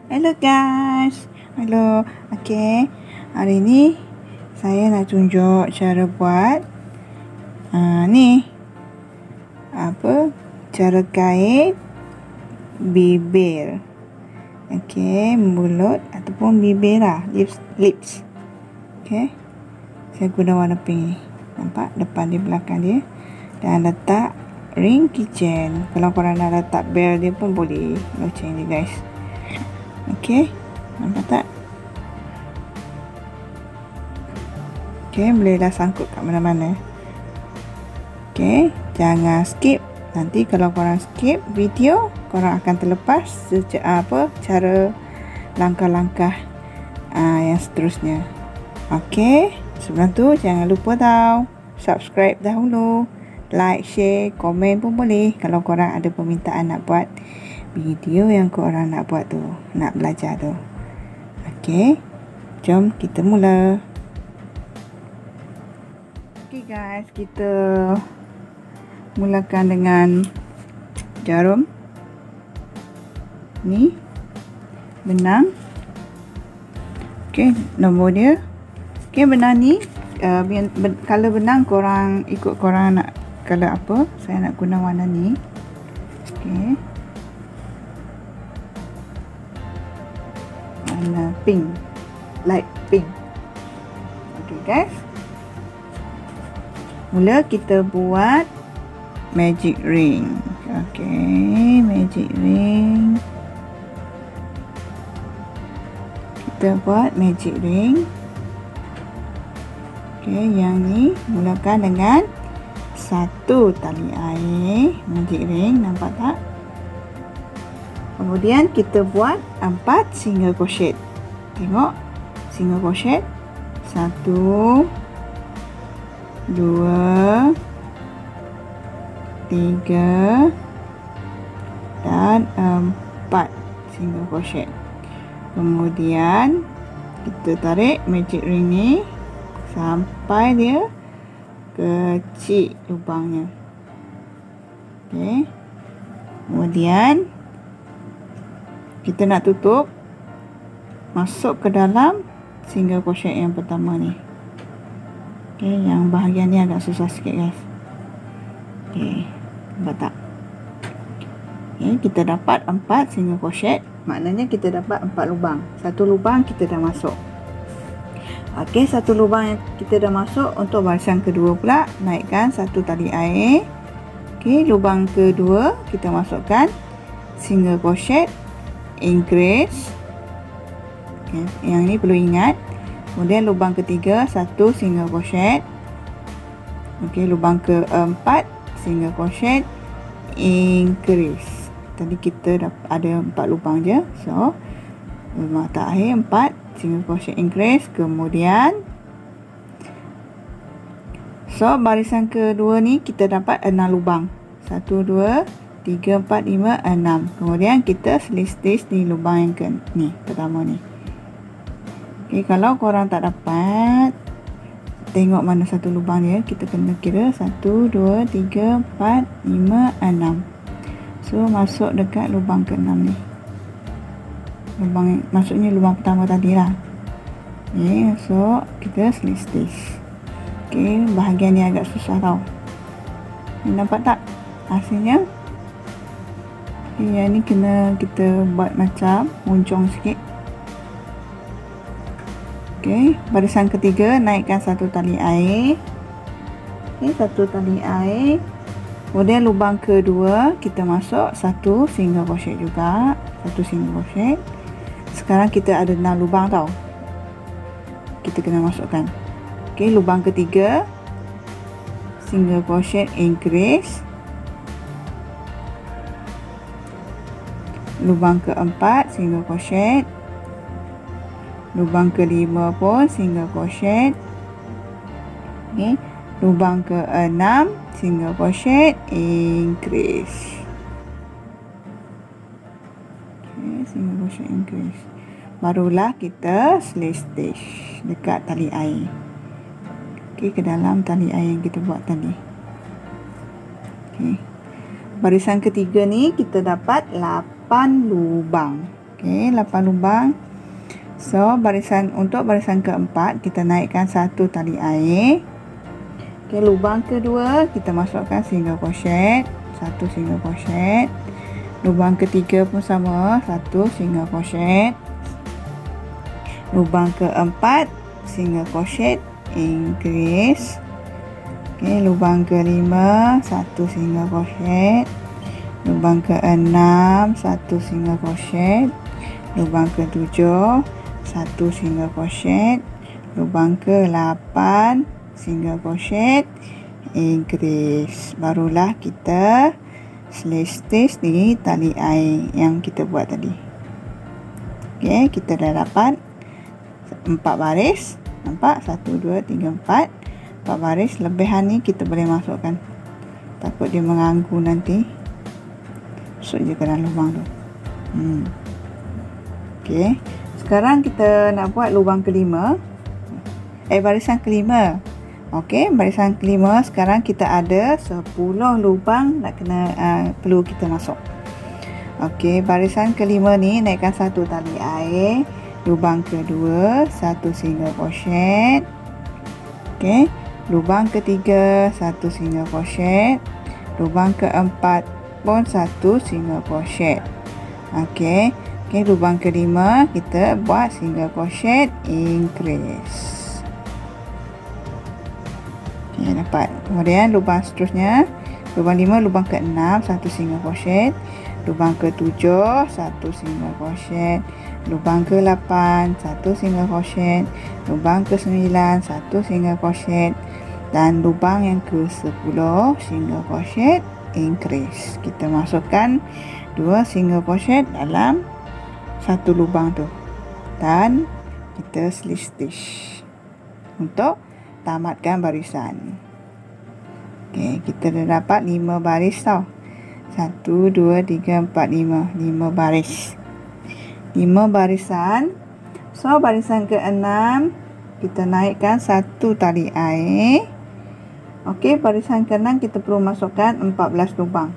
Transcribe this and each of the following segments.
Hello guys. Hello. Okey. Hari ni saya nak tunjuk cara buat ni cara kait bibir. Okey, mulut ataupun bibir lah, lips. Okey. Saya guna warna pink ni. Nampak depan dia, belakang dia. Dan letak ring keychain. Kalau korang nak letak bel dia pun boleh. Loceng dia guys. Okey, nampak tak? Okey, bolehlah sangkut kat mana-mana. Okey, jangan skip. Nanti kalau korang skip video, korang akan terlepas cara langkah-langkah yang seterusnya. Okey, sebelum tu jangan lupa tau, subscribe dahulu, like, share, komen pun boleh kalau korang ada permintaan nak buat video yang korang nak buat tu, nak belajar tu. Okey, jom kita mula. Okey guys, kita mulakan dengan jarum ni, benang. Okey, nombor dia. Okey, benang ni color benang korang ikut korang nak color apa. Saya nak guna warna ni. Okey, warna pink, light pink. Okey guys, mula kita buat magic ring. Okey, magic ring. Kita buat magic ring. Okey, yang ni mulakan dengan satu tali air, magic ring, nampak tak? Kemudian kita buat 4 single crochet. Tengok, single crochet 1 2 3 dan 4 single crochet. Kemudian kita tarik magic ring ni sampai dia kecil lubangnya. Okey. Kemudian kita nak tutup, masuk ke dalam single crochet yang pertama ni. Okey, yang bahagian ni agak susah sikit guys. Okey, nampak tak? Okey, kita dapat 4 single crochet, maknanya kita dapat 4 lubang. Satu lubang kita dah masuk. Okey, satu lubang yang kita dah masuk. Untuk barisan kedua pula, naikkan satu tali air. Okey, lubang kedua kita masukkan single crochet, increase. Okay, yang ni perlu ingat. Kemudian lubang ketiga satu single crochet. Okey, lubang keempat single crochet, increase. Tadi kita ada 4 lubang je. So lubang terakhir 4 single crochet, increase. Kemudian barisan kedua ni kita dapat 6 lubang. 1 2 3 4 5 6. Kemudian kita stitch di lubang yang ni, pertama ni. Okey, kalau korang tak dapat tengok mana satu lubang dia, kita kena kira 1 2 3 4 5 6. So masuk dekat lubang ke-6 ni. Lubang, maksudnya lubang pertama tadi lah. Okey, so kita stitch. Okey, bahagian ni agak susah tau. Nampak tak hasilnya? Yang ni kena kita buat macam muncung sikit. Okey, barisan ketiga naikkan satu tali air. Okey, satu tali air. Kemudian lubang kedua kita masuk satu single crochet juga, satu single crochet. Sekarang kita ada 6 lubang tau. Kita kena masukkan. Okey, lubang ketiga single crochet, increase. Lubang keempat single crochet, lubang kelima pun single crochet. Okay. Lubang keenam single crochet, increase. Okay, single crochet, increase. Barulah kita stitch dekat tali air. Okay, ke dalam tali air yang kita buat tadi. Okay. Barisan ketiga ni kita dapat 8 lubang. Okey, 8 lubang. So, untuk barisan keempat, kita naikkan satu tali air. Okey, lubang kedua kita masukkan single crochet, satu single crochet. Lubang ketiga pun sama, satu single crochet. Lubang keempat, single crochet, increase. Okey, lubang kelima, satu single crochet. Lubang keenam, satu single crochet. Lubang ketujuh, satu single crochet. Lubang ke-8, single crochet, increase. Barulah kita slash stitch di tali air yang kita buat tadi. Okey, kita dah dapat 4 baris. Nampak? 1 2 3 4. 4 baris. Lebihan ni kita boleh masukkan. Takut dia mengganggu nanti. Masuk je ke dalam lubang tu. Okey. Sekarang kita nak buat lubang kelima. Barisan kelima. Okey, barisan kelima sekarang kita ada 10 lubang nak kena perlu kita masuk. Okey, barisan kelima ni naikkan satu tali air. Lubang kedua, satu single crochet. Okey, lubang ketiga, satu single crochet. Lubang keempat pun satu single crochet. Okey, lubang kelima kita buat single crochet, increase. Okey, dapat. Kemudian lubang seterusnya, lubang 5, lubang ke-6, satu single crochet. Lubang ke-7, satu single crochet. Lubang ke-8, satu single crochet. Lubang ke-9, satu single crochet. Dan lubang yang ke-10, single crochet, increase. Kita masukkan 2 single crochet dalam satu lubang tu. Dan kita slip stitch untuk tamatkan barisan. Okey, kita dah dapat 5 baris tau. 1 2 3 4 5. 5 baris. 5 barisan. So, barisan ke-6 kita naikkan satu tali air. Okey, barisan ke-6 kita perlu masukkan 14 lubang.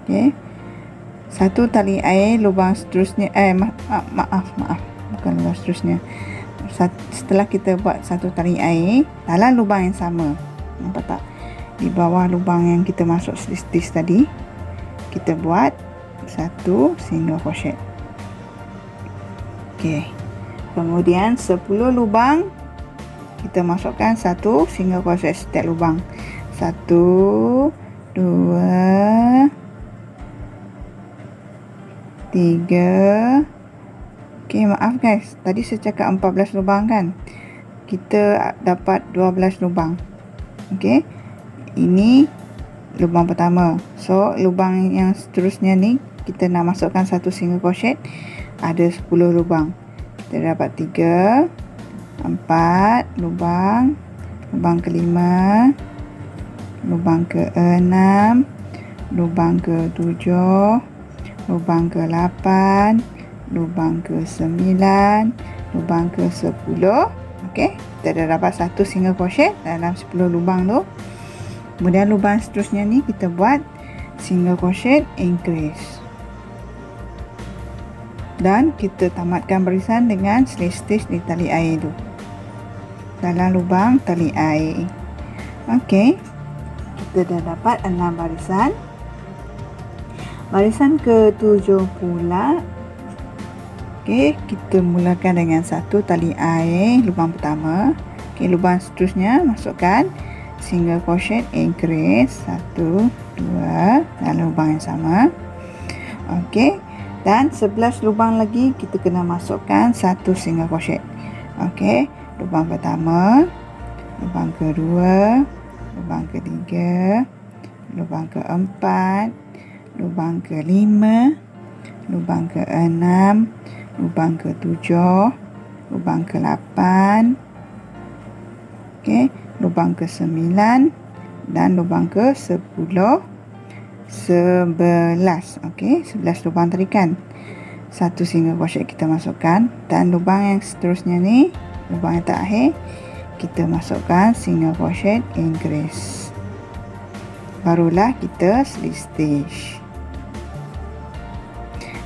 Okey. Satu tali air, lubang seterusnya maaf. Bukan lubang seterusnya. Setelah kita buat satu tali air dalam lubang yang sama, nampak tak? Di bawah lubang yang kita masuk stitch tadi, kita buat satu single crochet. Okey. Kemudian 10 lubang kita masukkan satu single crochet setiap lubang. 1 2 3. Okey, maaf guys, tadi saya cakap 14 lubang kan. Kita dapat 12 lubang. Okey. Ini lubang pertama. So, lubang yang seterusnya ni kita nak masukkan satu single crochet. Ada 10 lubang. Kita dapat 3 4 lubang. Lubang kelima, lubang ke-6, lubang ke-7, lubang ke-8, lubang ke-9, lubang ke-10. Okey, kita dah dapat satu single crochet dalam 10 lubang tu. Kemudian lubang seterusnya ni kita buat single crochet, increase. Dan kita tamatkan barisan dengan slip stitch di tali air tu dalam lubang tali air. Okey, kita dah dapat 6 barisan. Barisan ke-7 pula. Okey, kita mulakan dengan satu tali air lubang pertama. Okey, lubang seterusnya masukkan single crochet, increase 1 2 dalam lubang yang sama. Okey, dan 11 lubang lagi kita kena masukkan satu single crochet. Okey, lubang pertama, lubang kedua, lubang ketiga, lubang keempat, lubang kelima, lubang keenam, lubang ke-7, lubang ke-8, okey, lubang ke-9 dan lubang ke-10, 11. Okey, 11 lubang tadi kan. Satu single crochet kita masukkan dan lubang yang seterusnya ni, lubang yang terakhir, kita masukkan single crochet, increase. Barulah kita slip stitch.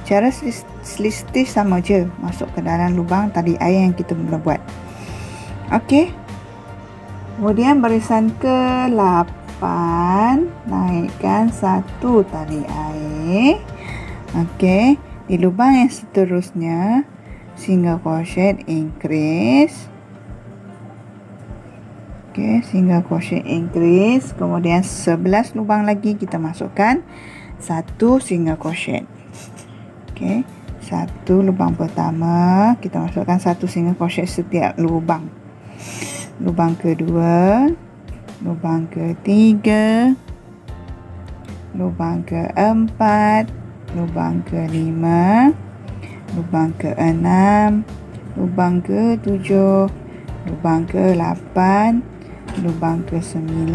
Cara slip stitch sama je, masuk ke dalam lubang tali air yang kita mula buat. Okey. Kemudian barisan ke-8, naikkan satu tali air. Okey, di lubang yang seterusnya single crochet increase. Okey, single crochet increase. Kemudian 11 lubang lagi kita masukkan satu single crochet. Okey, satu lubang pertama kita masukkan satu single crochet setiap lubang. Lubang kedua, lubang ketiga, lubang keempat, lubang kelima, lubang keenam, lubang ketujuh, lubang ke-8, lubang ke-9,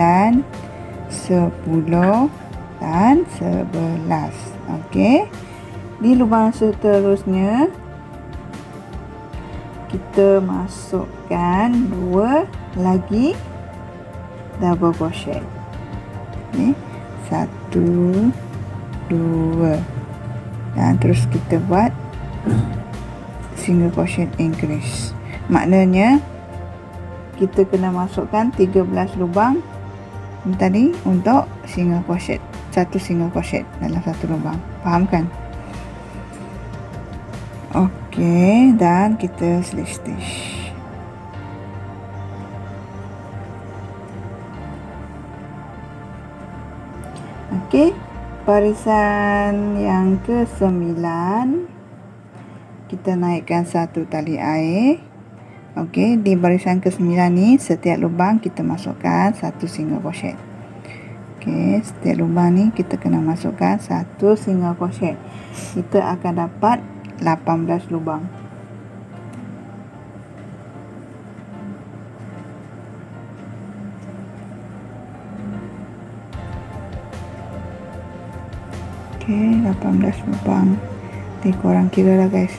10 dan 11. Okey. Di lubang seterusnya kita masukkan 2 lagi double crochet. Ni 1 2 dan terus kita buat single crochet increase. Maknanya kita kena masukkan 13 lubang tadi untuk single crochet, satu single crochet dalam satu lubang. Faham kan? Okey, dan kita slip stitch. Okey, barisan yang ke-9 kita naikkan satu tali air. Okey, di barisan ke-9 ni setiap lubang kita masukkan satu single crochet. Okey, setiap lubang ni kita kena masukkan satu single crochet. Kita akan dapat 18 lubang. Okey, 18 lubang. Nanti korang kira lah guys.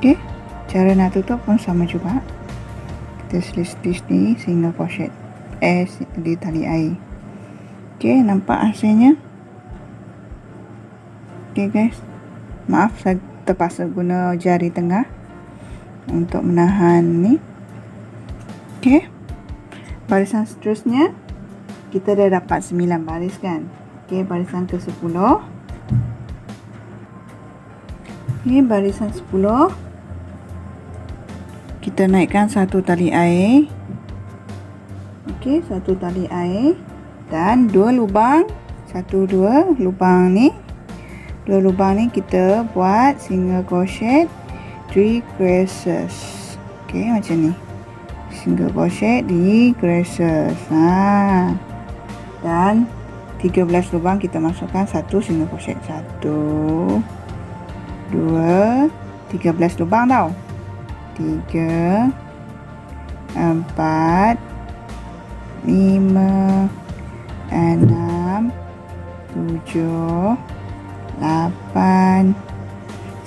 Okey, cara nak tutup pun sama juga. Kita slip stitch ni single crochet di tali air. Okey, nampak hasilnya? Okey guys, maaf saya terpaksa guna jari tengah untuk menahan ni. Okey, barisan seterusnya kita dah dapat 9 baris kan. Okey, barisan ke-10. Okey, barisan 10 kita naikkan satu tali air. Okey, satu tali air dan 2 lubang, 1 2 lubang ni. 2 lubang ni kita buat single crochet 3 creases. Okey, macam ni. Single crochet 3 creases. Dan 13 lubang kita masukkan satu single crochet. 1 2 13 lubang tau. 3 4 5 6 7 8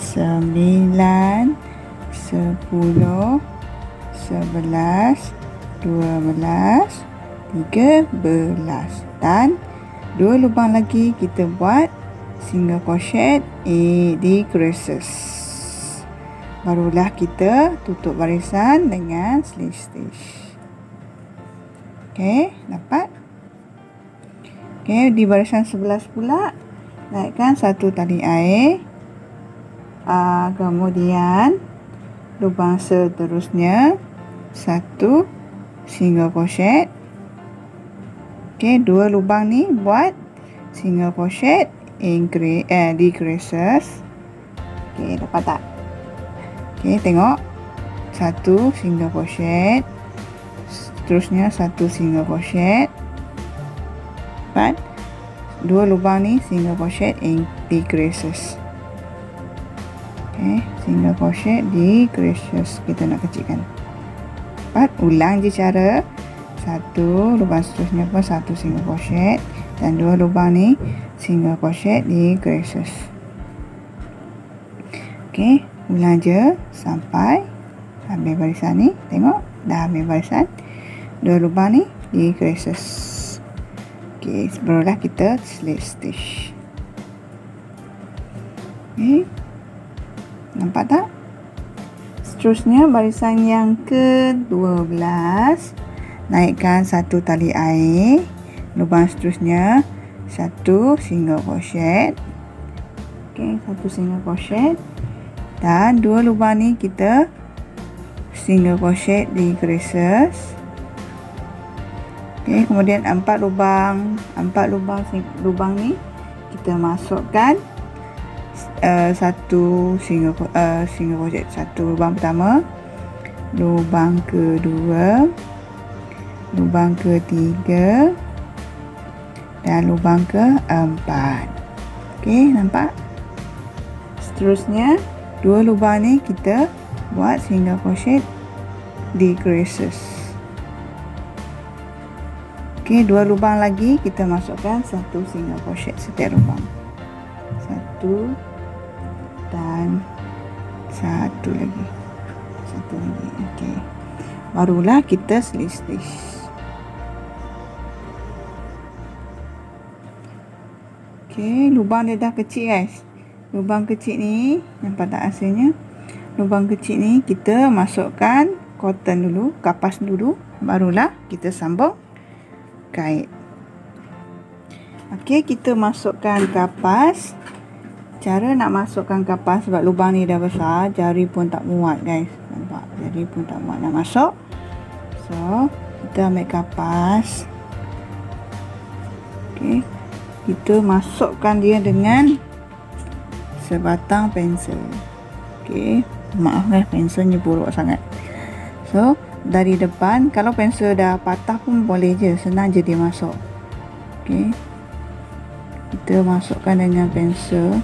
9 10 11 12 13 dan 2 lubang lagi kita buat single crochet di creases. Barulah kita tutup barisan dengan slip stitch. Okey, dapat? Okey, di barisan 11 pula naikkan satu tali air. Kemudian lubang seterusnya satu single crochet. Okey, 2 lubang ni buat single crochet di creases. Okey, dapat tak? Okey, tengok. Satu single crochet. Seterusnya satu single crochet. Dapat? 2 lubang ni single crochet di creases. Okey, single crochet di creases. Kita nak kecilkan. Dapat? Ulang je cara. Satu lubang seterusnya pun satu single crochet dan 2 lubang ni single crochet di creases. Okey, ulang je sampai habis barisan ni. Tengok, dah habis barisan. 2 lubang ni di creases. Okey, barulah kita slip stitch. Okey. Nampak tak? Seterusnya barisan yang ke-12, naikkan 1 tali air. Lubang seterusnya 1 single crochet. Okey, 1 single crochet. Dan 2 lubang ni kita single crochet di creases. Okey, kemudian 4 lubang ni kita masukkan 1 single crochet. 1 lubang pertama, lubang kedua, lubang ketiga dan lubang keempat. Okey, nampak? Seterusnya 2 lubang ni kita buat single crochet di creases. Okey, 2 lubang lagi kita masukkan 1 single crochet setiap lubang. 1 dan 1 lagi. 1 lagi. Okey. Barulah kita slip stitch. Okey, lubang dia dah kecil guys. Lubang kecil ni, nampak tak hasilnya? Lubang kecil ni kita masukkan cotton dulu, kapas dulu, barulah kita sambung kait. Okey, kita masukkan kapas. Cara nak masukkan kapas sebab lubang ni dah besar, jari pun tak muat guys. Nampak? Jari pun tak muat nak masuk. So, kita ambil kapas. Okey. Kita masukkan dia dengan sebatang pensel. Okey, maaf guys, penselnya buruk sangat. So, dari depan, kalau pensel dah patah pun boleh je, senang je dia masuk. Okey. Kita masukkan dengan pensel.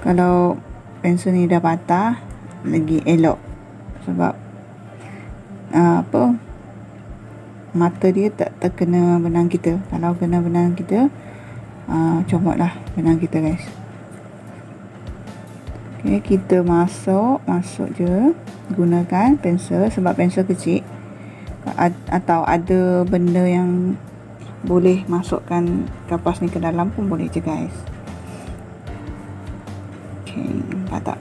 Kalau pensel ni dah patah, lagi elok. Sebab mata dia tak terkena benang kita. Kalau kena benang kita, comotlah benang kita guys. Okey, kita masuk je. Gunakan pensel sebab pensel kecil. Atau ada benda yang boleh masukkan kapas ni ke dalam pun boleh je guys. Okey, nampak tak?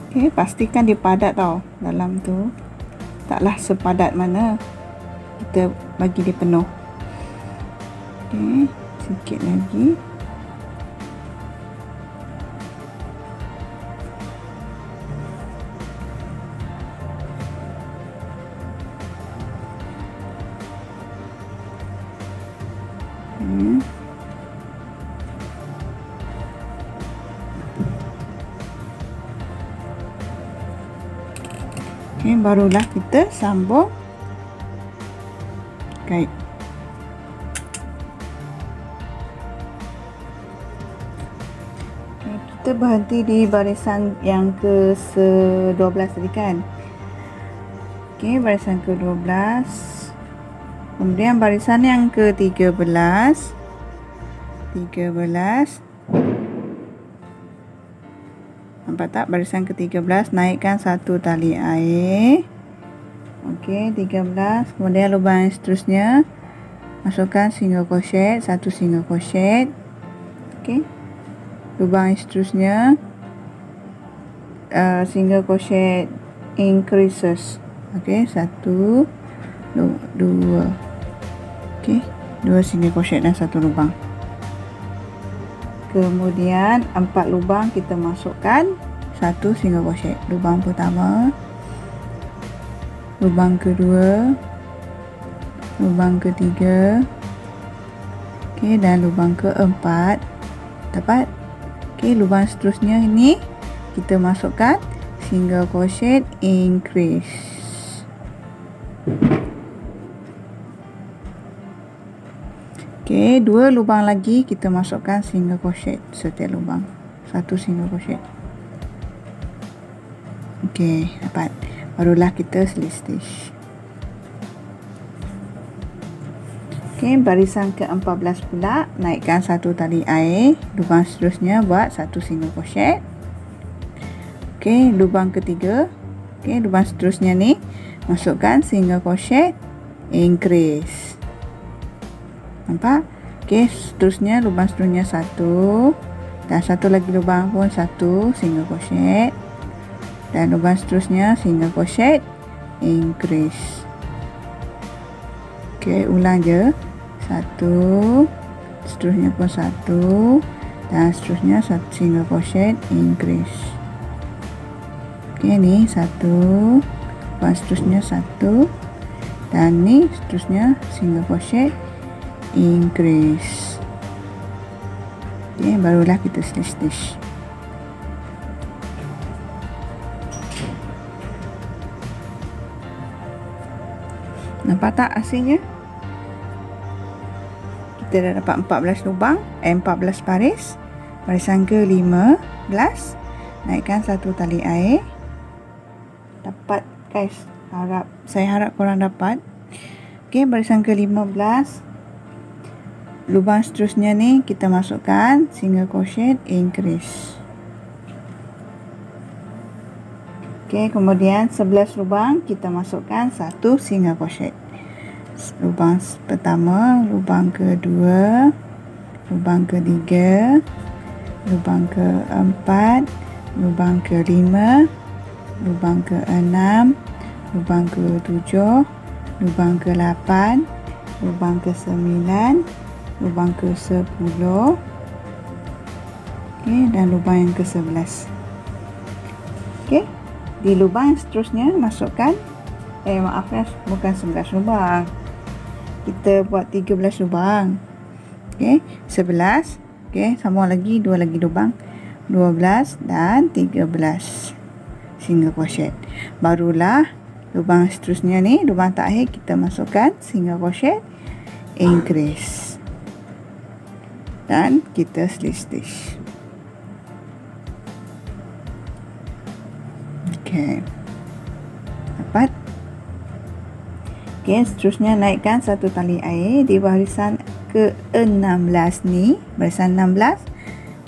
Okey, pastikan dia padat tau dalam tu. Taklah sepadat mana kita bagi dia penuh. Okey, sikit lagi. Okey, barulah kita sambung kait. Okey, kita berhenti di barisan yang ke-12 tadi kan. Okey, barisan ke-12. Kemudian barisan yang ke-13. 13. Nampak tak? Barisan ke-13, naikkan 1 tali air. Okey, 13. Kemudian lubang yang seterusnya, masukkan single crochet, 1 single crochet. Okey. Lubang yang seterusnya, single crochet increases. Okey, 1, 2. Okey, 2 single crochet dan 1 lubang. Kemudian 4 lubang kita masukkan 1 single crochet. Lubang pertama, lubang kedua, lubang ketiga, okey, dan lubang keempat. Dapat? Okey, lubang seterusnya ini kita masukkan single crochet increase. Okey, 2 lubang lagi kita masukkan single crochet setiap lubang. 1 single crochet. Okey, dapat. Barulah kita slip stitch. Okey, barisan ke-14 pula, naikkan satu tali air. Lubang seterusnya buat satu single crochet. Okey, lubang ketiga. Okey, lubang seterusnya ni masukkan single crochet, increase. Nampak? Okey, seterusnya lubang seterusnya satu, dan satu lagi lubang pun satu single crochet, dan lubang seterusnya single crochet, increase. Okey, ulang je. Satu, seterusnya pun satu, dan seterusnya satu single crochet, increase. Okey, ni satu, lubang seterusnya satu, dan ni seterusnya single crochet, increase. Okey, barulah kita stitch. Nampak tak hasilnya? Kita dah dapat 14 lubang, 14 baris. Barisan ke-15, naikkan satu tali air. Dapat guys, saya harap korang dapat. Okey, barisan ke-15, lubang seterusnya ni kita masukkan single crochet, increase. Okey, kemudian 11 lubang kita masukkan satu single crochet. Lubang pertama, lubang kedua, lubang ketiga, lubang keempat, lubang kelima, lubang keenam, lubang ketujuh, lubang ke-8, lubang ke-9, lubang ke-10, okey, dan lubang yang ke-11. Okey, di lubang yang seterusnya masukkan maaf ya, bukan 11 lubang, kita buat 13 lubang. Okey, 11. Okey, sambung lagi, dua lagi lubang, 12 dan 13 single crochet. Barulah lubang seterusnya ni, lubang terakhir kita masukkan single crochet, increase, dan kita stitch. Okey, dapat. Okey, seterusnya naikkan satu tali air di barisan ke-16 ni. Barisan 16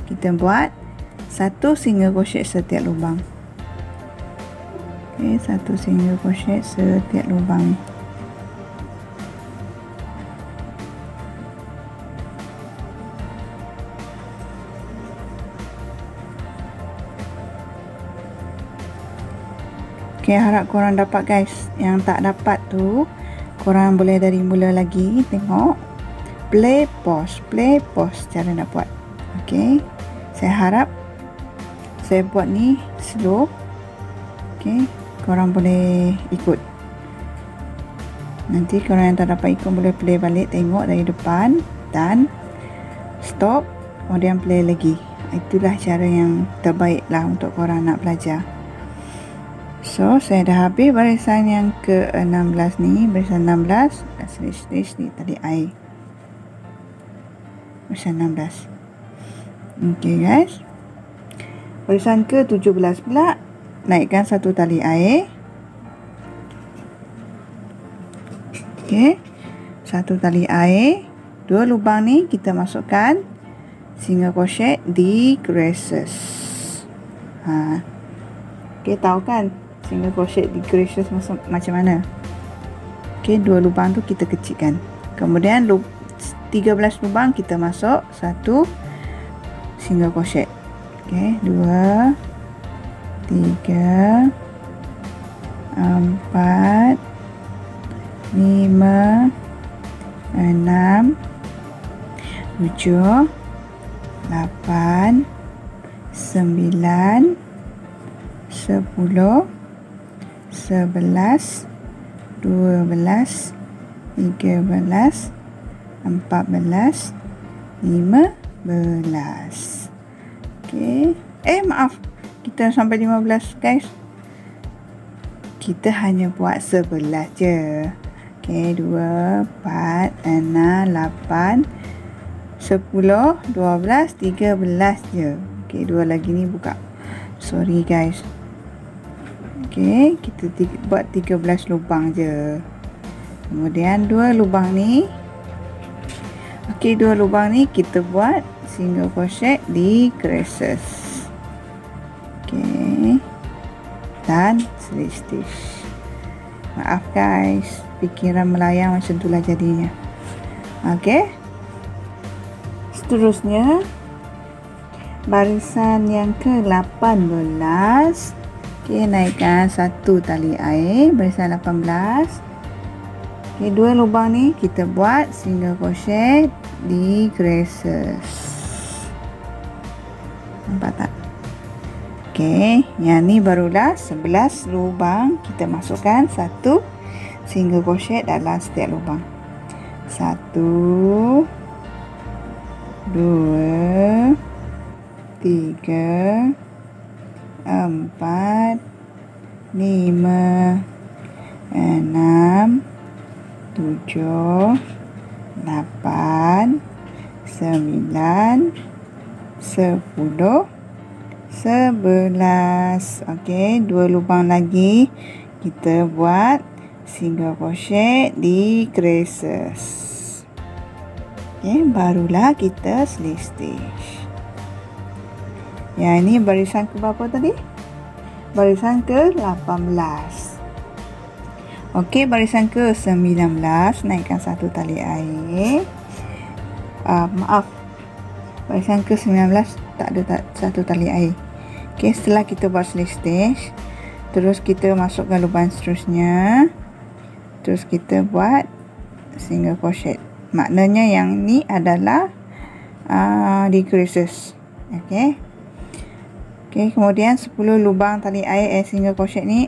kita buat satu single crochet setiap lubang. Okey, satu single crochet setiap lubang ni. Okey, harap korang dapat guys. Yang tak dapat tu, korang boleh dari mula lagi tengok. Play, pause cara nak buat. Okey, saya harap saya buat ni slow. Okey, korang boleh ikut. Nanti korang yang tak dapat ikut boleh play balik, tengok dari depan dan stop, kemudian play lagi. Itulah cara yang terbaik lah untuk korang nak belajar. So, saya dah habis barisan yang ke-16 ni. Barisan 16, dah stitch ni tali air. Barisan 16. Okey guys. Barisan ke-17 pula, naikkan satu tali air. Okey, satu tali air. Dua lubang ni kita masukkan single crochet, decreases. Okey, tahu kan single crochet decreases macam mana? Okey, dua lubang tu kita kecilkan. Kemudian 13 lubang kita masuk satu single crochet. Okey, 2, 3, 4, 5, 6, 7, 8, 9, 10, 11, 12, 13, 14, 15. Okey. Maaf. Kita sampai 15 guys. Kita hanya buat 11 je. Okey, 2, 4, 6, 8, 10, 12, 13 je. Okey, dua lagi ni buka. Sorry guys. Okey, kita buat 13 lubang je. Kemudian dua lubang ni Okey, 2 lubang ni kita buat single crochet di creases. Okey. Dan slip stitch. Maaf guys, fikiran melayang macam itulah jadinya. Okey. Seterusnya barisan yang ke-18. Okey, naikkan 1 tali air, barisan 18. Okey, 2 lubang ni kita buat single crochet di creases. Nampak tak? Okey, yang ni barulah 11 lubang. Kita masukkan 1 single crochet dalam setiap lubang. 1 2 3 4 5 6 7 8 9 10 11. Okey, 2 lubang lagi kita buat single crochet di creases. Okey, barulah kita slip stitch. Yang ini barisan ke berapa tadi? Barisan ke-18. Okey, barisan ke-19, naikkan 1 tali air. Maaf, barisan ke-19 tak ada 1 tali air. Okey, setelah kita buat slip stitch, terus kita masukkan lubang seterusnya. Terus kita buat single crochet. Maknanya yang ni adalah di creases. Okey. Okey, kemudian 10 lubang tali air single crochet ni,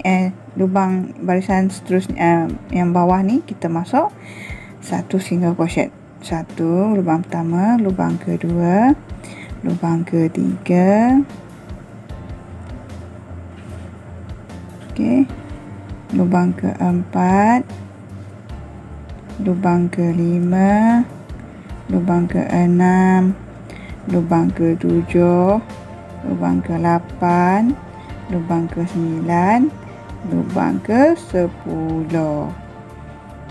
lubang barisan seterusnya yang bawah ni kita masuk 1 single crochet. 1 lubang pertama, lubang kedua, lubang ketiga. Okey. Lubang keempat, lubang kelima, lubang keenam, lubang ketujuh, lubang ke-8, lubang ke-9, lubang ke-10.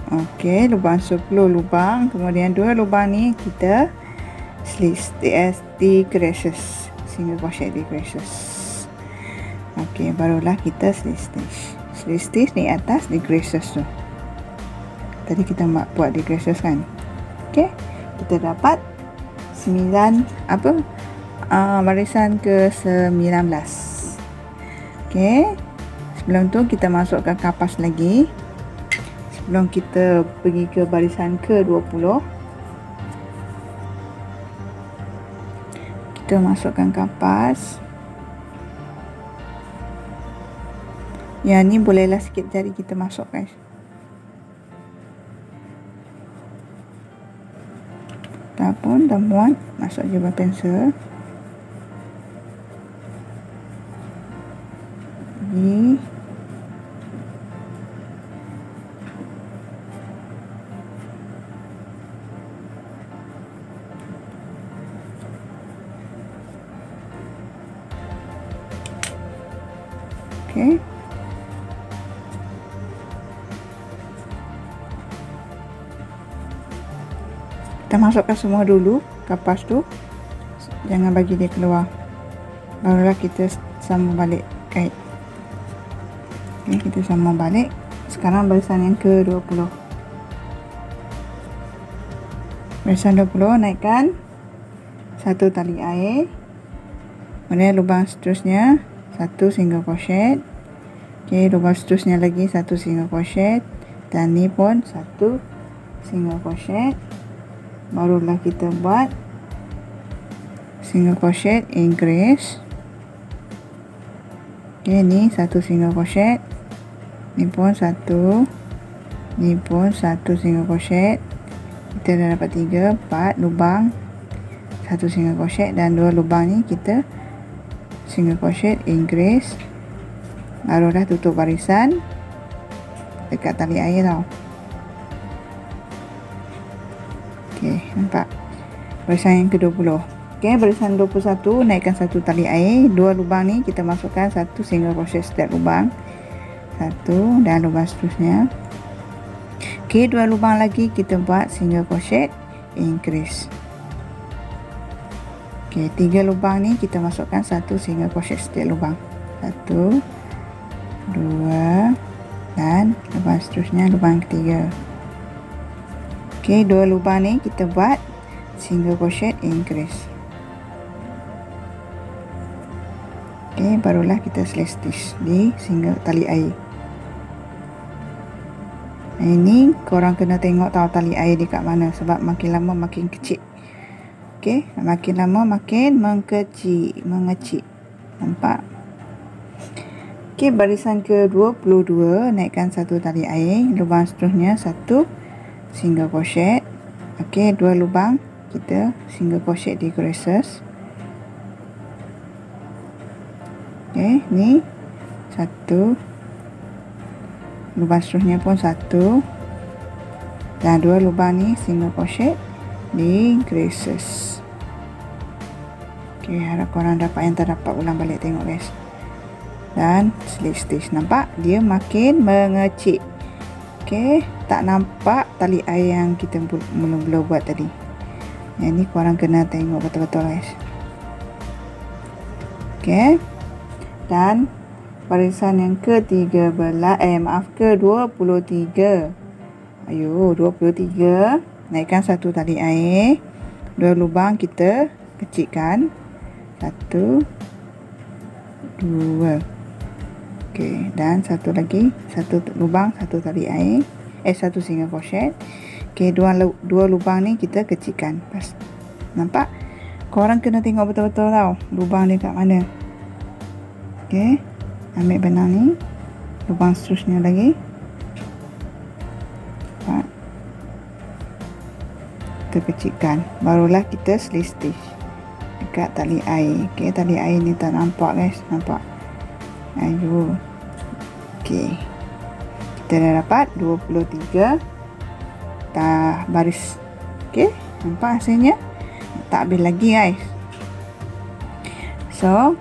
Okey, lubang 10 lubang, kemudian 2 lubang ni kita slip stitch di creases, single crochet di creases. Okey, barulah kita slip stitch. Slip stitch di atas di creases tu. Tadi kita buat di creases kan. Okey, kita dapat 9 barisan ke-19. Okey, sebelum tu kita masukkan kapas lagi. Sebelum kita pergi ke barisan ke-20, kita masukkan kapas. Yang ni bolehlah sikit jari kita masuk guys. Ataupun dan muat masuk je pensel. Ni okey. Kita masukkan semua dulu kapas tu, jangan bagi dia keluar, barulah kita sambung balik kait. Okay, kita sambung balik. Sekarang barisan yang ke-20. Barisan 20, naikkan 1 tali air, kemudian lubang seterusnya 1 single crochet. Okey, lubang seterusnya lagi 1 single crochet, dan ni pun 1 single crochet. Barulah kita buat single crochet increase. Okey, ni 1 single crochet, ni pun 1, ni pun 1 single crochet. Kita dah dapat 3, 4 lubang, 1 single crochet, dan 2 lubang ni kita single crochet increase. Barulah tutup barisan dekat tali air tau. Okey, nampak barisan yang ke-20. Okey, barisan 21, naikkan 1 tali air, 2 lubang ni kita masukkan 1 single crochet setiap lubang. 1 dan lubang seterusnya. Okey, 2 lubang lagi kita buat single crochet increase. Okey, 3 lubang ni kita masukkan 1 single crochet setiap lubang. 1, 2 dan lubang seterusnya lubang ketiga. Okey, 2 lubang ni kita buat single crochet increase. Okey, barulah kita slip stitch di single tali air. Ini korang kena tengok tahu tali air di kat mana, sebab makin lama makin kecil. Okey, makin lama makin mengecil. Nampak? Okey, barisan ke-22 naikkan 1 tali air, lubang seterusnya 1 single crochet. Okey, 2 lubang kita single crochet di creases. Okey, ni 1, lubang seterusnya pun 1 dan 2 lubang ni single crochet di creases. Okey, harap korang dapat, yang tak dapat ulang balik tengok guys. Dan slip stitch, nampak dia makin mengecil. Okey, tak nampak tali air yang kita mula-mula buat tadi. Yang ni korang kena tengok betul-betul guys. Okey, dan barisan yang ke-23, ayo 23, naikkan 1 tali air, 2 lubang kita kecilkan, 1, 2. Okey, dan satu lagi, 1 lubang 1 tali air, 1 single crochet. Okey, 2 lubang ni kita kecilkan. Nampak? Korang kena tengok betul-betul tau lubang dia kat mana. Okey, ambil benang ni, lubang seterusnya lagi. Kita kecilkan, barulah kita slip stitch dekat tali air. Okey, tali air ni tak nampak guys, nampak? Ayo. Okey, kita dah dapat 23 baris. Okey, nampak hasilnya? Tak habis lagi guys. So,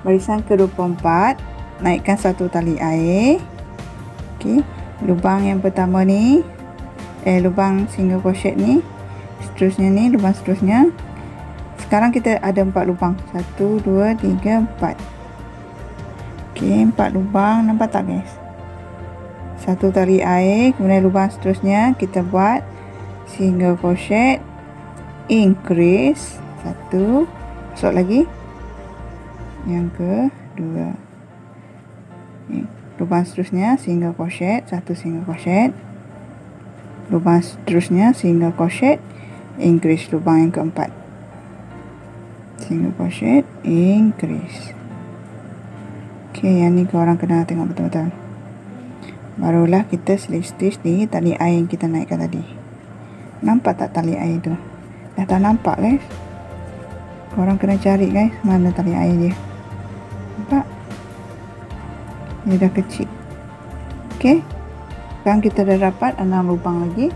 barisan ke-24 naikkan 1 tali air. Okey, lubang yang pertama ni, lubang single crochet ni, seterusnya ni lubang seterusnya. Sekarang kita ada 4 lubang, 1, 2, 3, 4. Okey, 4 lubang, nampak tak guys? 1 tali air, kemudian lubang seterusnya kita buat single crochet increase, 1, masuk lagi yang kedua. Lubang seterusnya single crochet, 1 single crochet, lubang seterusnya single crochet increase, lubang yang keempat single crochet increase. Okey, yang ni korang kena tengok betul-betul. Barulah kita slip stitch di tali air yang kita naikkan tadi. Nampak tak tali air tu? Dah tak nampak guys. Korang kena cari guys, mana tali air dia. Nampak? Dia dah kecil. Okey, sekarang kita dah dapat 6 lubang lagi.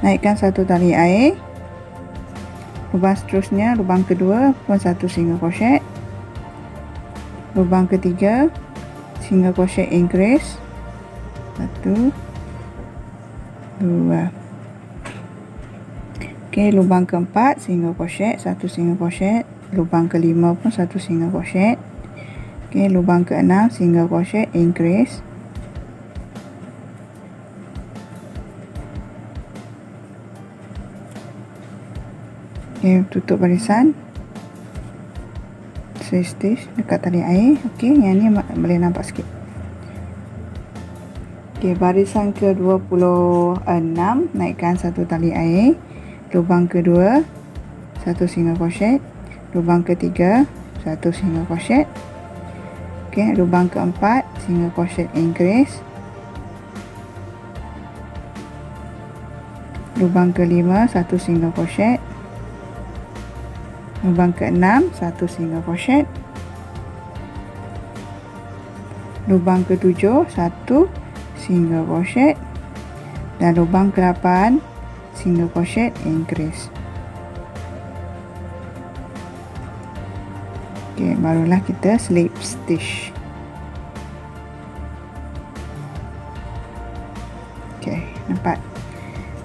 Naikkan 1 tali air, lubang seterusnya, lubang kedua pun 1 single crochet, lubang ketiga single crochet increase, 1, 2. Okey, lubang keempat single crochet, 1 single crochet, lubang kelima pun 1 single crochet. Okey, lubang keenam single crochet increase, okey, tutup barisan, slip stitch dekat tali air. Okey, yang ni boleh nampak sikit. Okey, barisan ke-26 naikkan 1 tali air, lubang kedua 1 single crochet, lubang ketiga 1 single crochet. Okey, lubang keempat single crochet increase, lubang kelima 1 single crochet, lubang keenam 1 single crochet, lubang ketujuh 1 single crochet, dan lubang ke-8 single crochet increase. Okey, barulah kita slip stitch. Okey, nampak?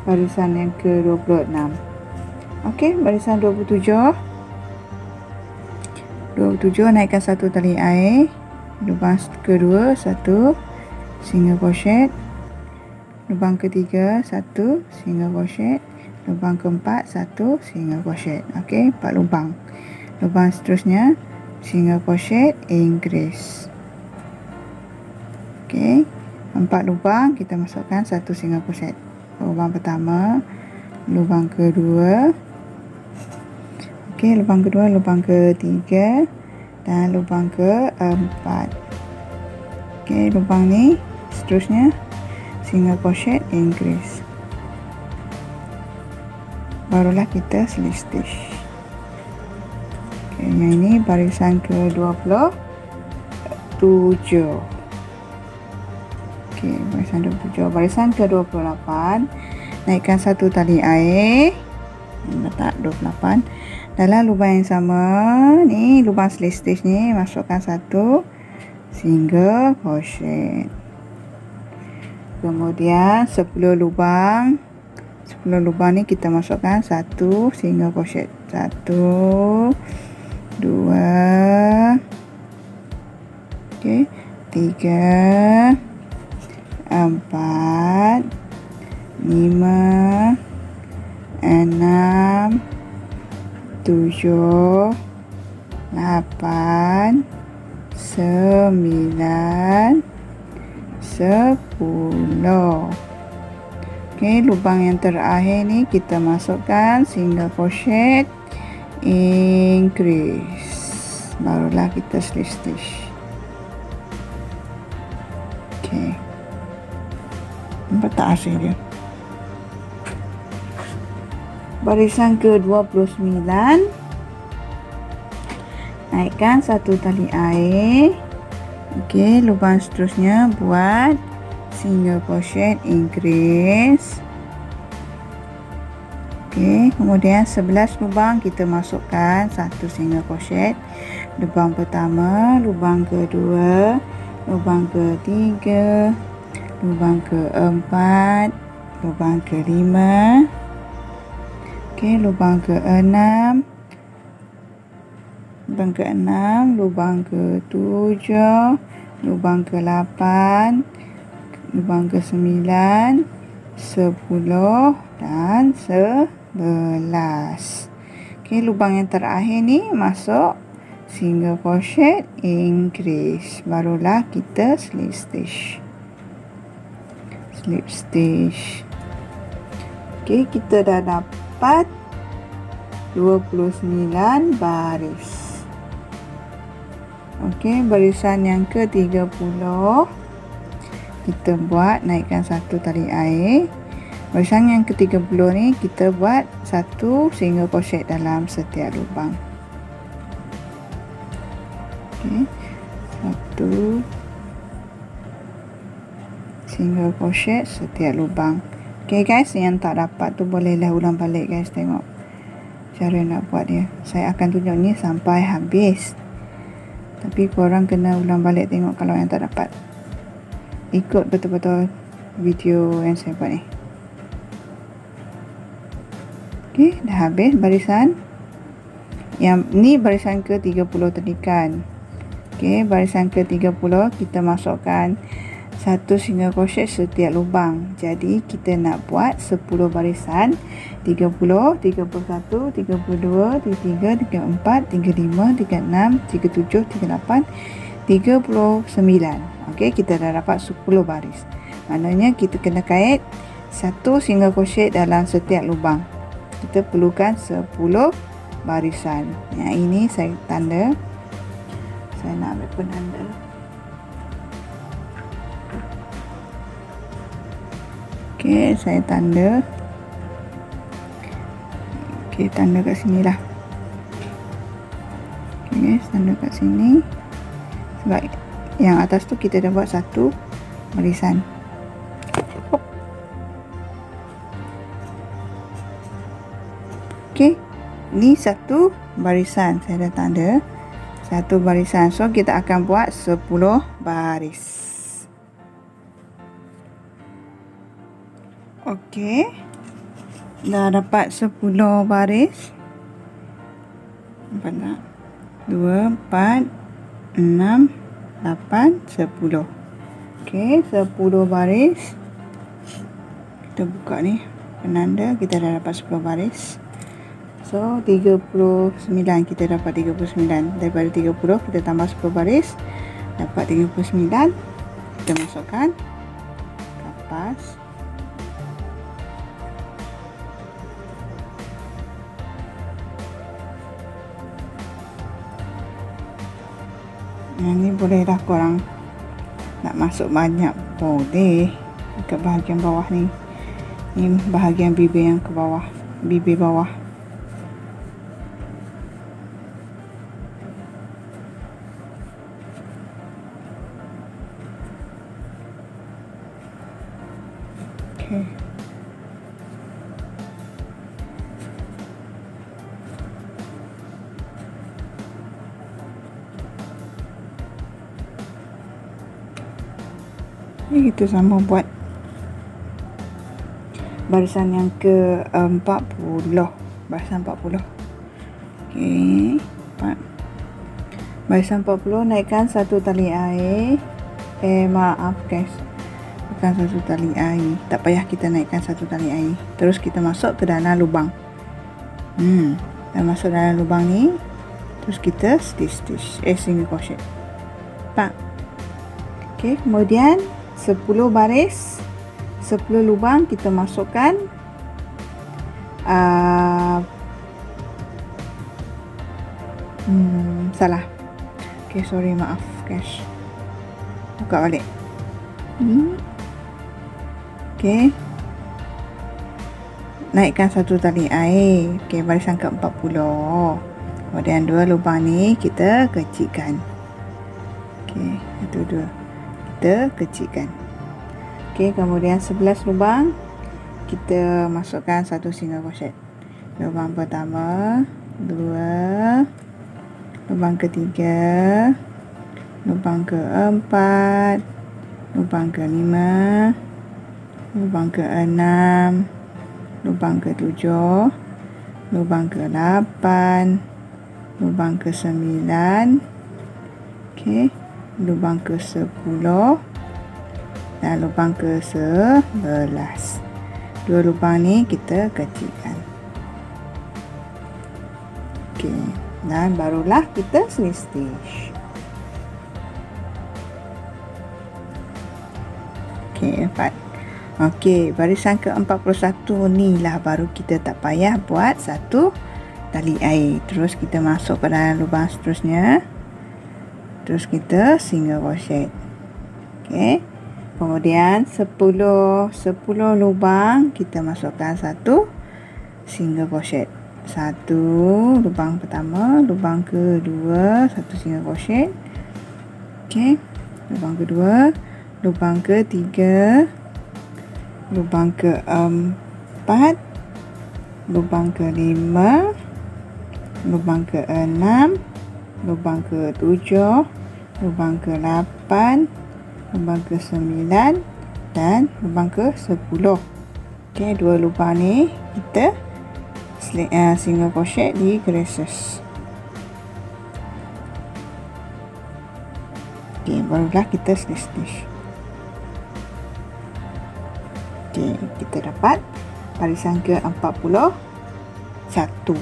barisan yang ke-26. Okey, barisan 27 naikkan satu tali air, lubang kedua 1 single crochet, lubang ketiga 1 single crochet, lubang keempat 1 single crochet. Okey, 4 lubang. Lubang seterusnya single crochet, increase. Okey, 4 lubang kita masukkan 1 single crochet. Lubang pertama, lubang kedua. Okey, lubang kedua, lubang ketiga dan lubang keempat. Okey, lubang ni seterusnya single crochet, increase. Barulah kita slip stitch. Okey, yang ini barisan ke-27. Okey, barisan 27. Barisan ke-28, naikkan satu tali air, letak 28 dalam lubang yang sama ni, lubang slip stitch ni, masukkan 1 single crochet. Kemudian 10 lubang ni kita masukkan 1 single crochet. 1 2 okey, 3 4 5 6 7 8 9 10. Okey, lubang yang terakhir ni kita masukkan single crochet, increase. Barulah kita slip stitch. Okey, nampak tak hasil dia? Barisan ke-29, naikkan satu tali air. Okey, lubang seterusnya buat single crochet, increase. Okey, kemudian 11 lubang kita masukkan 1 single crochet. Lubang pertama, lubang kedua, lubang ketiga, lubang keempat, lubang kelima. Okey, lubang ke-6, lubang ke-7, lubang ke-8, lubang ke-9, 10 dan 11. Okey, lubang yang terakhir ni masuk single crochet, increase. Barulah kita slip stitch. Okey, kita dah dapat 29 baris. Okey, barisan yang ke-30 kita buat, naikkan satu tali air. Barisan yang ke-30 ni kita buat 1 single crochet dalam setiap lubang. Okey, 1 single crochet setiap lubang. Okey guys, yang tak dapat tu bolehlah ulang balik guys, tengok cara nak buat dia. Saya akan tunjuk ni sampai habis, tapi korang kena ulang balik tengok kalau yang tak dapat. Ikut betul-betul video yang saya buat ni. Okey, dah habis barisan. Yang ni barisan ke-30 tadikan. Okey, barisan ke-30 kita masukkan 1 single crochet setiap lubang. Jadi kita nak buat 10 barisan, 30, 31, 32, 33, 34, 35, 36, 37, 38, 39. Okey, kita dah dapat 10 baris. Maknanya kita kena kait 1 single crochet dalam setiap lubang. Kita perlukan 10 barisan. Yang ini saya tanda. Saya nak ambil penanda. Okey, saya tanda. Okey, tanda kat sini lah. Okey guys, tanda kat sini. Sebab yang atas tu kita dah buat 1 barisan. Okey, ni 1 barisan. Saya dah tanda 1 barisan. So kita akan buat 10 baris. Okey, Dah dapat 10 baris. Nampak tak? 2, 4, 6, 8, 10. Okey, 10 baris. Kita buka ni penanda, kita dah dapat 10 baris. So 39, kita dapat 39. Daripada 30 kita tambah 10 baris, dapat 39. Kita masukkan kapas. Yang ni boleh dah korang nak masuk banyak boleh dekat bahagian bawah ni. Ni bahagian bibir yang ke bawah, bibir bawah. Okey. Ni kita sama buat barisan yang ke 40. Barisan 40. Okey, barisan 40, naikkan satu tali air. Maaf guys, bukan satu tali air. Tak payah kita naikkan satu tali air. Terus kita masuk ke dalam lubang. Dah masuk dalam lubang ni. Terus kita stitch single crochet. Nampak? Okey, kemudian 10 baris, 10 lubang kita masukkan salah. Okey, sorry, maaf guys. Buka balik. Okey. Naikkan satu tali air. Okey, barisan ke-40. Kemudian 2 lubang ni kita kecilkan. Okey, itu 2. Kita kecilkan. Okey, kemudian 11 lubang kita masukkan satu single crochet. Lubang pertama, 2, lubang ketiga, lubang keempat, lubang ke-5, lubang ke-6, lubang ke-7, lubang ke-8, lubang ke-9. Okey, lubang ke-10 dan lubang ke-11. 2 lubang ni kita kecilkan. Okey, dan barulah kita stitch. Okey, dapat. Okey, barisan ke-41 ni lah baru kita tak payah buat satu tali air. Terus kita masuk ke dalam lubang seterusnya. Terus kita single crochet. Okey. Kemudian 10 lubang kita masukkan satu single crochet. Satu lubang pertama, lubang kedua, satu single crochet. Okey. Lubang kedua, lubang ketiga, lubang keempat, lubang kelima, lubang keenam, lubang ke-7, lubang ke-8, lubang ke-9 dan lubang ke-10. Okey, 2 lubang ni kita single crochet di creases. Okey, barulah kita stitch. Okey, kita dapat barisan ke-41.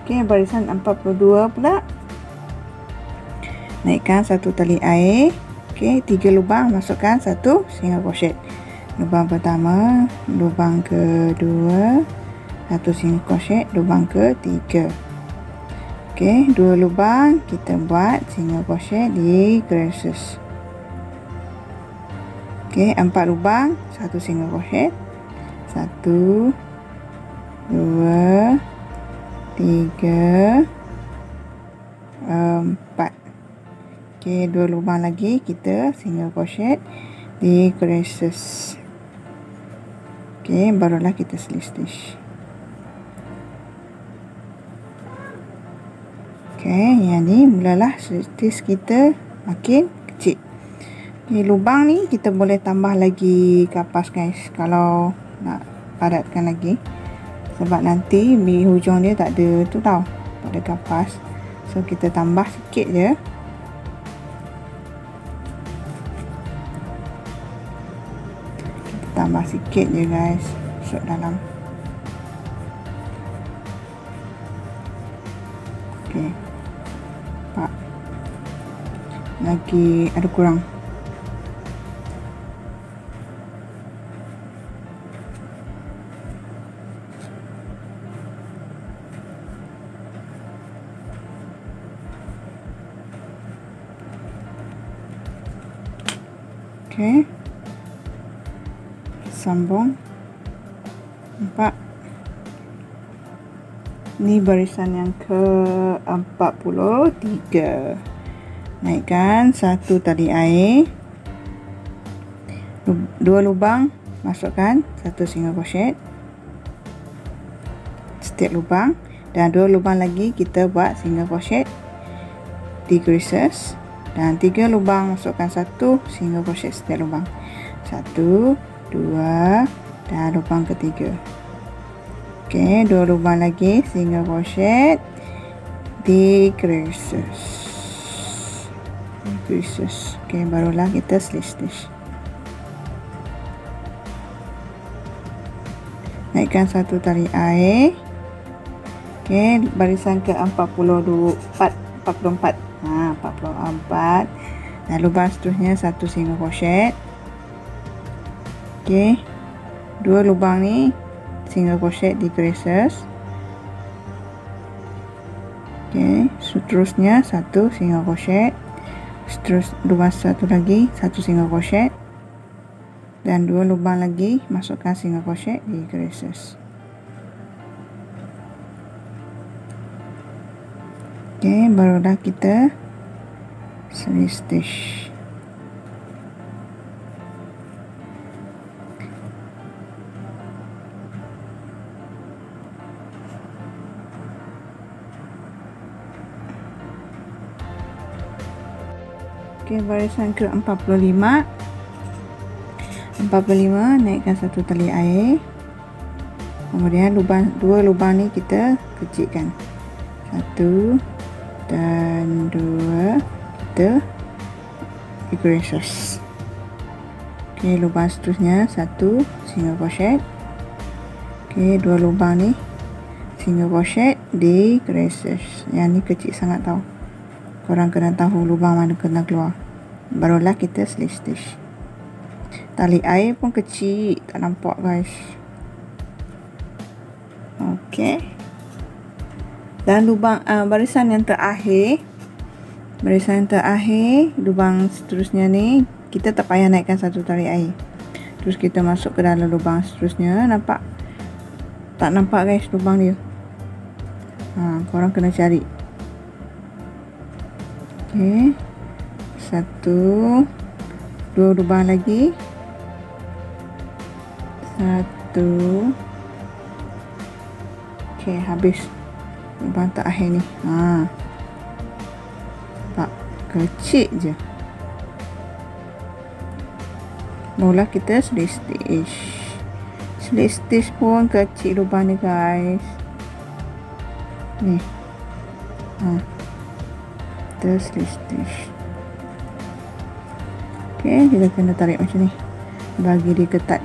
Okey, barisan 42 pula. Naikkan satu tali air. Okey, 3 lubang, masukkan satu single crochet. Lubang pertama, lubang kedua, satu single crochet, lubang ketiga. Okey, 2 lubang kita buat single crochet di creases. Okey, 4 lubang, satu single crochet. 1, 2, 3, 4. Okey, 2 lubang lagi kita single crochet di creases. Okey, barulah kita stitch. Okey, yang ni mulalah stitch kita makin kecil. Okey, lubang ni kita boleh tambah lagi kapas guys kalau nak padatkan lagi. sebab nanti di hujung dia tak ada tu tau, tak ada kapas. So kita tambah sikit je. Kita tambah sikit je guys, masuk dalam. Okey, nampak lagi ada kurang. Okey, sambung. Nampak, ni barisan yang ke-43. Naikkan satu tali air, 2 lubang, masukkan 1 single crochet setiap lubang, dan 2 lubang lagi kita buat single crochet decreases, dan 3 lubang, masukkan 1 single crochet setiap lubang. 1, 2 dan lubang ketiga. Okey, 2 lubang lagi single crochet decreases. Okey, barulah kita slip stitch. Naikkan 1 tali air. Okey, barisan ke-44. 44. 44. Dan lubang seterusnya 1 single crochet. Okey, 2 lubang ni single crochet decreases. Okey, seterusnya 1 single crochet. Lubang satu lagi 1 single crochet, dan 2 lubang lagi, masukkan single crochet decreases. Okey, barulah kita slip stitch. Okey, barisan ke-45. 45, naikkan 1 tali air. Kemudian 2 lubang ni kita kecilkan. 1 dan 2 kita decreases. Okey, lubang seterusnya 1 single crochet. Okey, 2 lubang ni single crochet decreases. Yang ni kecil sangat tau. Korang kena tahu lubang mana kena keluar. Barulah kita slip stitch. Tali air pun kecil, tak nampak guys. Okey. Dan lubang barisan yang terakhir, lubang seterusnya ni kita tak payah naikkan 1 tali air. Terus kita masuk ke dalam lubang seterusnya. Nampak? Tak nampak guys lubang dia. Korang kena cari. Okey, 1, 2 lubang lagi, 1. Okey, habis lubang terakhir ni. Nampak? Kecil je. Mula kita slip stitch. Slip stitch pun kecil lubang ni guys. Ni. Kita slip stitch. Okey, kita kena tarik macam ni bagi dia ketat.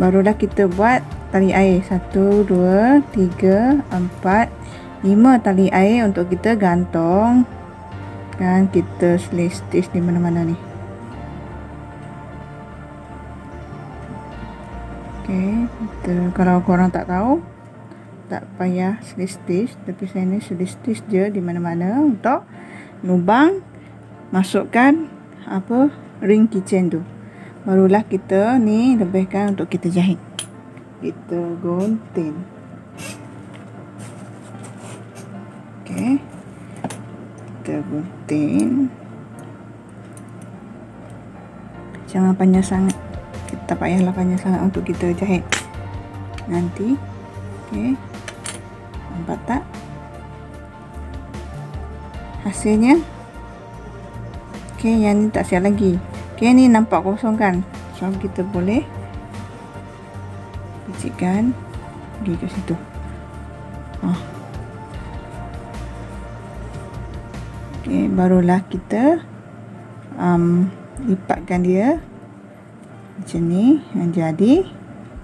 Barulah kita buat tali air 1, 2, 3, 4, 5 tali air untuk kita gantung dan kita slip stitch di mana-mana ni. Okey, kalau korang tak tahu, tak payah slip stitch, tapi saya ni slip stitch je di mana-mana untuk lubang masukkan ring kitchen tu. Barulah kita ni lebihkan untuk kita jahit. Kita gunting. Okey, kita gunting. Jangan panjang sangat. Kita tak payahlah panjang sangat untuk kita jahit nanti. Okey, nampak tak hasilnya? Okey, yang ni tak siap lagi. Okey, ni nampak kosong kan? So kita boleh kecilkan pergi ke situ. Okey, barulah kita lipatkan dia macam ni, jadi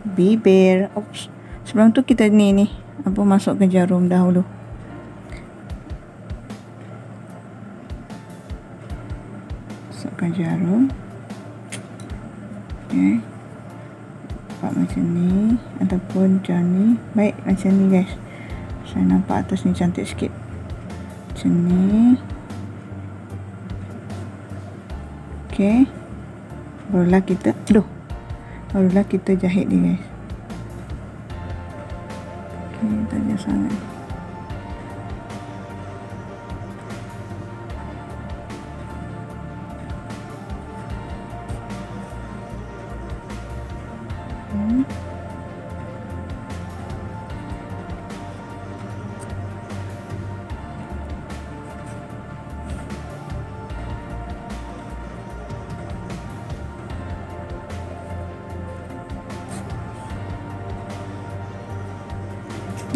bibir. Oops. Sebelum tu kita ni masukkan jarum dahulu. Masukkan jarum. Okey. Buat macam ni ataupun macam ni. Baik, macam ni guys. Saya nampak atas ni cantik sikit. Macam ni. Okey. Barulah kita jahit dia guys. Okey, tajam sangat.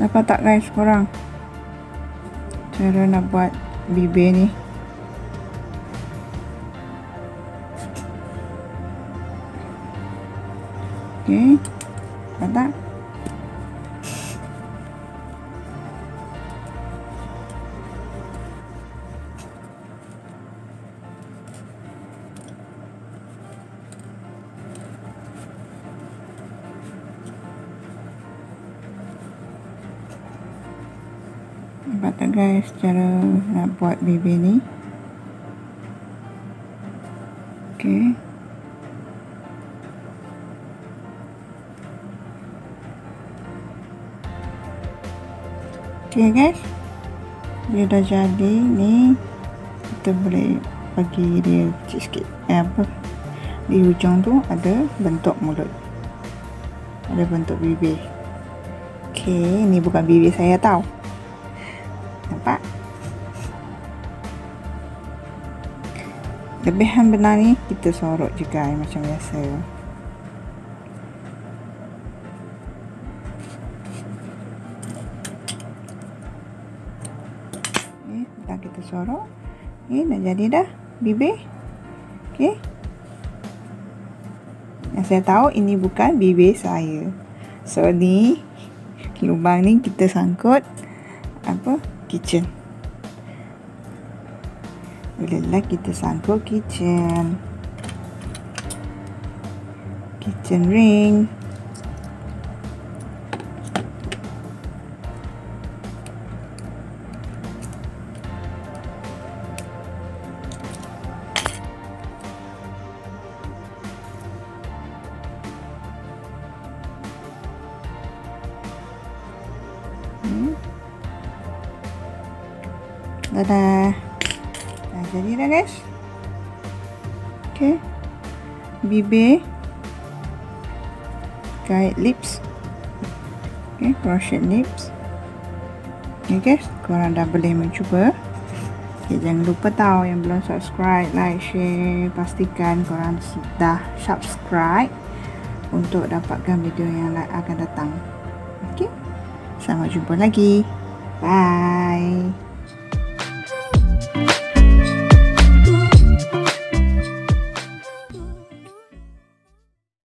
Dapat tak guys korang cara nak buat bibir ni? Okey, dapat tak? Nampak tak guys cara nak buat bibir ni? Okey. Okey guys. Dia dah jadi ni. Kita boleh bagi dia kecil sikit. Di hujung tu ada bentuk mulut. Ada bentuk bibir. Okey, ni bukan bibir saya tau. Nampak? Lebihan benar ni kita sorot juga macam biasa. Dah kita sorot. Dah jadi dah bibir. Okey. Yang saya tahu ini bukan bibir saya. So ni lubang ni kita sangkut kitchen. Bolehlah kita sangkut kitchen ring. Dadah. Dah jadi dah guys. Okey. Bibir. Guide lips. Okey, crochet lips. Okey guys, korang dah boleh mencuba. Okay, jangan lupa tahu yang belum subscribe, like, share, pastikan korang sudah subscribe untuk dapatkan video yang akan datang. Okey. Sampai jumpa lagi. Bye.